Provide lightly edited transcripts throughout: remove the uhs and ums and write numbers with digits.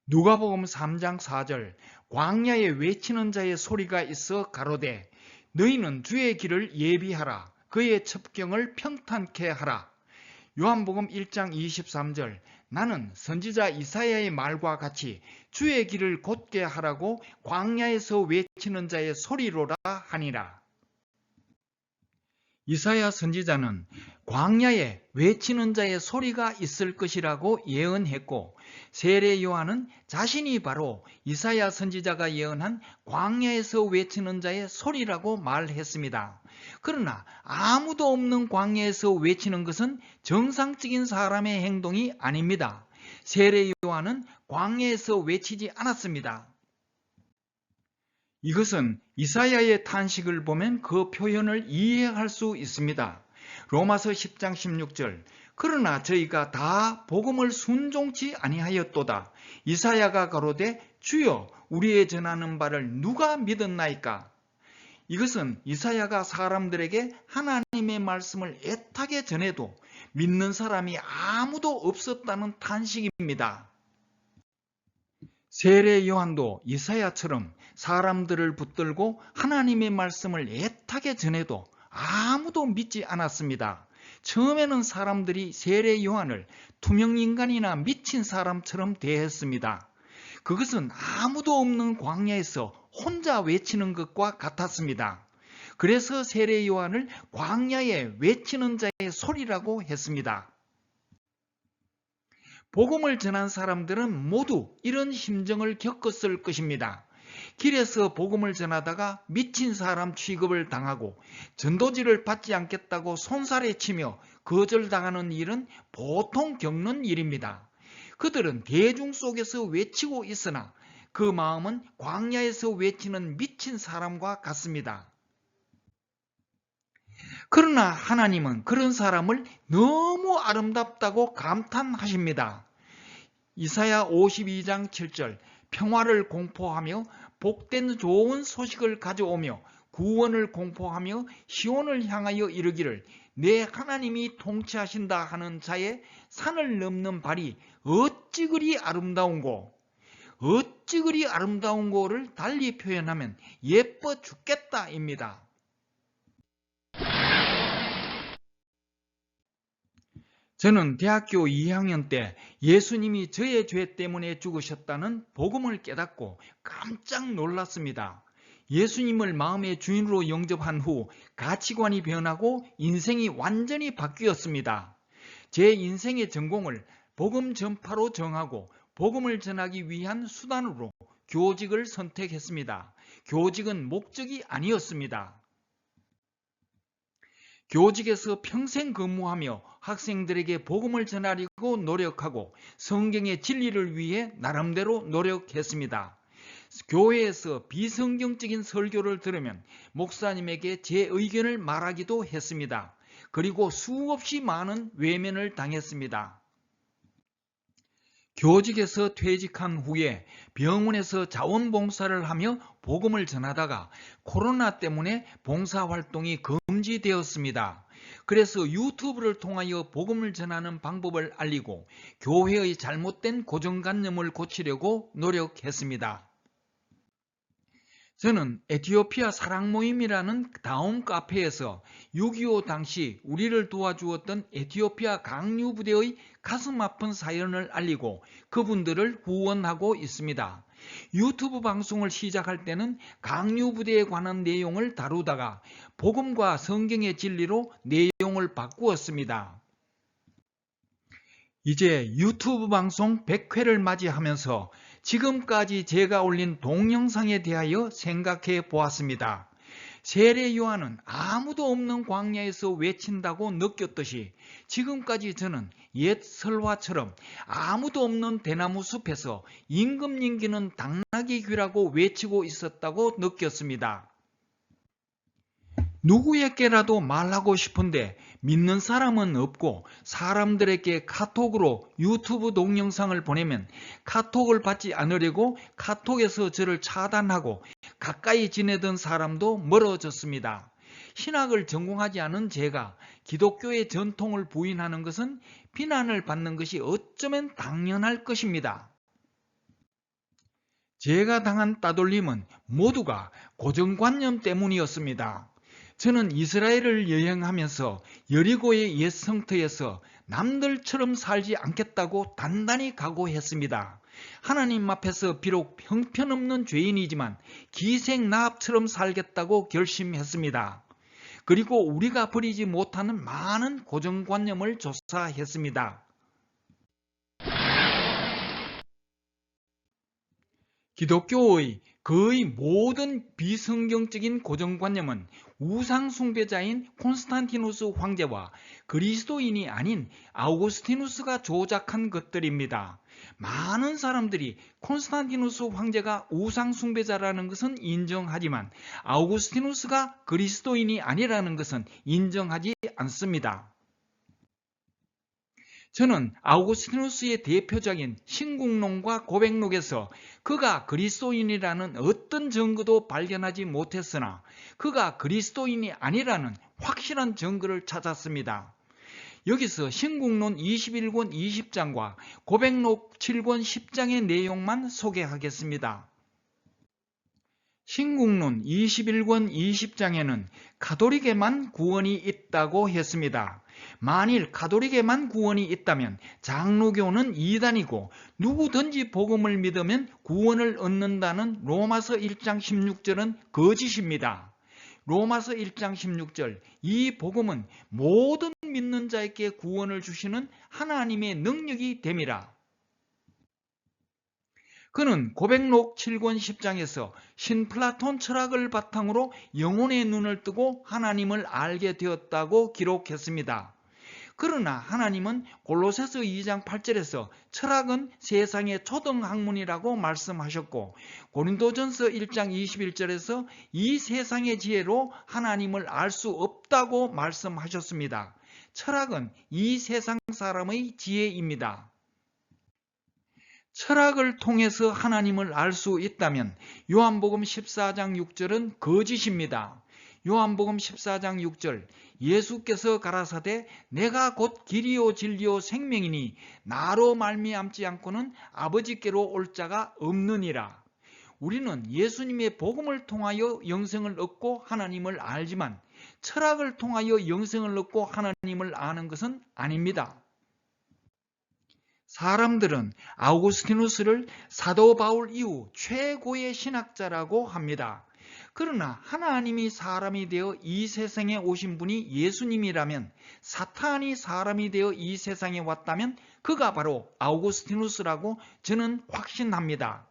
누가복음 3장 4절 광야에 외치는 자의 소리가 있어 가로되 너희는 주의 길을 예비하라 그의 첩경을 평탄케 하라. 요한복음 1장 23절 나는 선지자 이사야의 말과 같이 주의 길을 곧게 하라고 광야에서 외치는 자의 소리로라 하니라. 이사야 선지자는 광야에 외치는 자의 소리가 있을 것이라고 예언했고 세례 요한은 자신이 바로 이사야 선지자가 예언한 광야에서 외치는 자의 소리라고 말했습니다. 그러나 아무도 없는 광야에서 외치는 것은 정상적인 사람의 행동이 아닙니다. 세례 요한은 광야에서 외치지 않았습니다. 이것은 이사야의 탄식을 보면 그 표현을 이해할 수 있습니다. 로마서 10장 16절 그러나 저희가 다 복음을 순종치 아니하였도다. 이사야가 가로되 주여 우리의 전하는 바를 누가 믿었나이까? 이것은 이사야가 사람들에게 하나님의 말씀을 애타게 전해도 믿는 사람이 아무도 없었다는 탄식입니다. 세례 요한도 이사야처럼 사람들을 붙들고 하나님의 말씀을 애타게 전해도 아무도 믿지 않았습니다. 처음에는 사람들이 세례 요한을 투명인간이나 미친 사람처럼 대했습니다. 그것은 아무도 없는 광야에서 혼자 외치는 것과 같았습니다. 그래서 세례 요한을 광야에 외치는 자의 소리라고 했습니다. 복음을 전한 사람들은 모두 이런 심정을 겪었을 것입니다. 길에서 복음을 전하다가 미친 사람 취급을 당하고 전도지를 받지 않겠다고 손살에 치며 거절당하는 일은 보통 겪는 일입니다. 그들은 대중 속에서 외치고 있으나 그 마음은 광야에서 외치는 미친 사람과 같습니다. 그러나 하나님은 그런 사람을 너무 아름답다고 감탄하십니다. 이사야 52장 7절 평화를 공포하며 복된 좋은 소식을 가져오며 구원을 공포하며 시온을 향하여 이르기를 내 하나님이 통치하신다 하는 자의 산을 넘는 발이 어찌 그리 아름다운고 어찌 그리 아름다운고를 달리 표현하면 예뻐 죽겠다입니다. 저는 대학교 2학년 때 예수님이 저의 죄 때문에 죽으셨다는 복음을 깨닫고 깜짝 놀랐습니다. 예수님을 마음의 주인으로 영접한 후 가치관이 변하고 인생이 완전히 바뀌었습니다. 제 인생의 전공을 복음 전파로 정하고 복음을 전하기 위한 수단으로 교직을 선택했습니다. 교직은 목적이 아니었습니다. 교직에서 평생 근무하며 학생들에게 복음을 전하려고 노력하고 성경의 진리를 위해 나름대로 노력했습니다. 교회에서 비성경적인 설교를 들으면 목사님에게 제 의견을 말하기도 했습니다. 그리고 수없이 많은 외면을 당했습니다. 교직에서 퇴직한 후에 병원에서 자원봉사를 하며 복음을 전하다가 코로나 때문에 봉사활동이 금지되었습니다. 그래서 유튜브를 통하여 복음을 전하는 방법을 알리고 교회의 잘못된 고정관념을 고치려고 노력했습니다. 저는 에티오피아 사랑모임이라는 다운 카페에서 6.25 당시 우리를 도와주었던 에티오피아 강류부대의 가슴 아픈 사연을 알리고 그분들을 후원하고 있습니다. 유튜브 방송을 시작할 때는 강류부대에 관한 내용을 다루다가 복음과 성경의 진리로 내용을 바꾸었습니다. 이제 유튜브 방송 100회를 맞이하면서 지금까지 제가 올린 동영상에 대하여 생각해 보았습니다. 세례 요한은 아무도 없는 광야에서 외친다고 느꼈듯이 지금까지 저는 옛 설화처럼 아무도 없는 대나무 숲에서 임금님기는 당나귀 귀라고 외치고 있었다고 느꼈습니다. 누구에게라도 말하고 싶은데 믿는 사람은 없고 사람들에게 카톡으로 유튜브 동영상을 보내면 카톡을 받지 않으려고 카톡에서 저를 차단하고 가까이 지내던 사람도 멀어졌습니다. 신학을 전공하지 않은 제가 기독교의 전통을 부인하는 것은 비난을 받는 것이 어쩌면 당연할 것입니다. 제가 당한 따돌림은 모두가 고정관념 때문이었습니다. 저는 이스라엘을 여행하면서 여리고의 옛 성터에서 남들처럼 살지 않겠다고 단단히 각오했습니다. 하나님 앞에서 비록 형편없는 죄인이지만 기생나합처럼 살겠다고 결심했습니다. 그리고 우리가 버리지 못하는 많은 고정관념을 조사했습니다. 기독교의 거의 모든 비성경적인 고정관념은 우상숭배자인 콘스탄티누스 황제와 그리스도인이 아닌 아우구스티누스가 조작한 것들입니다. 많은 사람들이 콘스탄티누스 황제가 우상숭배자라는 것은 인정하지만 아우구스티누스가 그리스도인이 아니라는 것은 인정하지 않습니다. 저는 아우구스티누스의 대표적인 신국론과 고백록에서 그가 그리스도인이라는 어떤 증거도 발견하지 못했으나 그가 그리스도인이 아니라는 확실한 증거를 찾았습니다. 여기서 신국론 21권 20장과 고백록 7권 10장의 내용만 소개하겠습니다. 신국론 21권 20장에는 가톨릭에만 구원이 있다고 했습니다. 만일 가톨릭에만 구원이 있다면 장로교는 이단이고 누구든지 복음을 믿으면 구원을 얻는다는 로마서 1장 16절은 거짓입니다. 로마서 1장 16절, 이 복음은 모든 믿는 자에게 구원을 주시는 하나님의 능력이 됨이라. 그는 고백록 7권 10장에서 신플라톤 철학을 바탕으로 영혼의 눈을 뜨고 하나님을 알게 되었다고 기록했습니다. 그러나 하나님은 골로새서 2장 8절에서 철학은 세상의 초등학문이라고 말씀하셨고 고린도전서 1장 21절에서 이 세상의 지혜로 하나님을 알 수 없다고 말씀하셨습니다. 철학은 이 세상 사람의 지혜입니다. 철학을 통해서 하나님을 알 수 있다면 요한복음 14장 6절은 거짓입니다. 요한복음 14장 6절, 예수께서 가라사대 내가 곧 길이요 진리요 생명이니 나로 말미암지 않고는 아버지께로 올 자가 없느니라. 우리는 예수님의 복음을 통하여 영생을 얻고 하나님을 알지만 철학을 통하여 영생을 얻고 하나님을 아는 것은 아닙니다. 사람들은 아우구스티누스를 사도 바울 이후 최고의 신학자라고 합니다. 그러나 하나님이 사람이 되어 이 세상에 오신 분이 예수님이라면 사탄이 사람이 되어 이 세상에 왔다면 그가 바로 아우구스티누스라고 저는 확신합니다.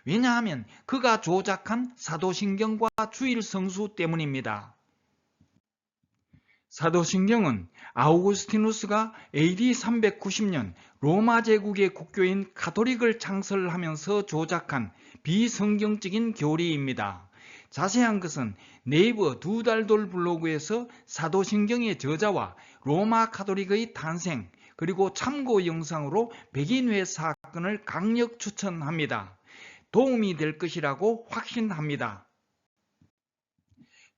왜냐하면 그가 조작한 사도신경과 주일성수 때문입니다. 사도신경은 아우구스티누스가 AD 390년 로마 제국의 국교인 가톨릭을 창설하면서 조작한 비성경적인 교리입니다. 자세한 것은 네이버 두달돌 블로그에서 사도신경의 저자와 로마 가톨릭의 탄생 그리고 참고 영상으로 백인회 사건을 강력 추천합니다. 도움이 될 것이라고 확신합니다.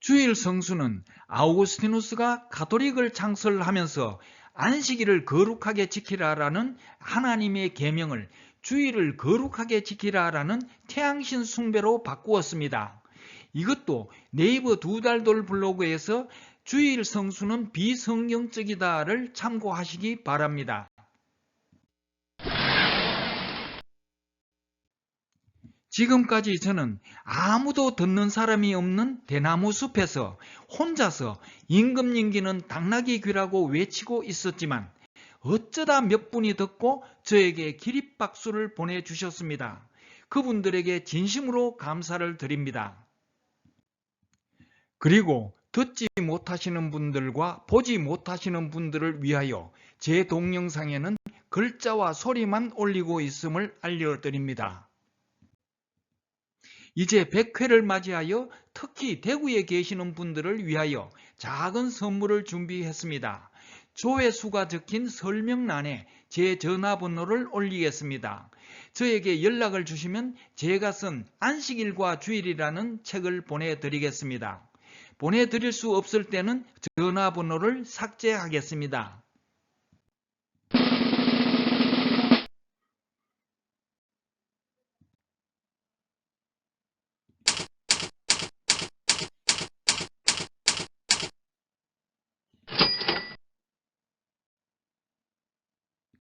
주일 성수는 아우구스티누스가 가톨릭을 창설하면서 안식일을 거룩하게 지키라라는 하나님의 계명을 주일을 거룩하게 지키라라는 태양신 숭배로 바꾸었습니다. 이것도 네이버 두달돌 블로그에서 주일 성수는 비성경적이다를 참고하시기 바랍니다. 지금까지 저는 아무도 듣는 사람이 없는 대나무 숲에서 혼자서 임금님기는 당나귀 귀라고 외치고 있었지만 어쩌다 몇 분이 듣고 저에게 기립박수를 보내주셨습니다. 그분들에게 진심으로 감사를 드립니다. 그리고 듣지 못하시는 분들과 보지 못하시는 분들을 위하여 제 동영상에는 글자와 소리만 올리고 있음을 알려드립니다. 이제 100회를 맞이하여 특히 대구에 계시는 분들을 위하여 작은 선물을 준비했습니다. 조회수가 적힌 설명란에 제 전화번호를 올리겠습니다. 저에게 연락을 주시면 제가 쓴 안식일과 주일이라는 책을 보내드리겠습니다. 보내드릴 수 없을 때는 전화번호를 삭제하겠습니다.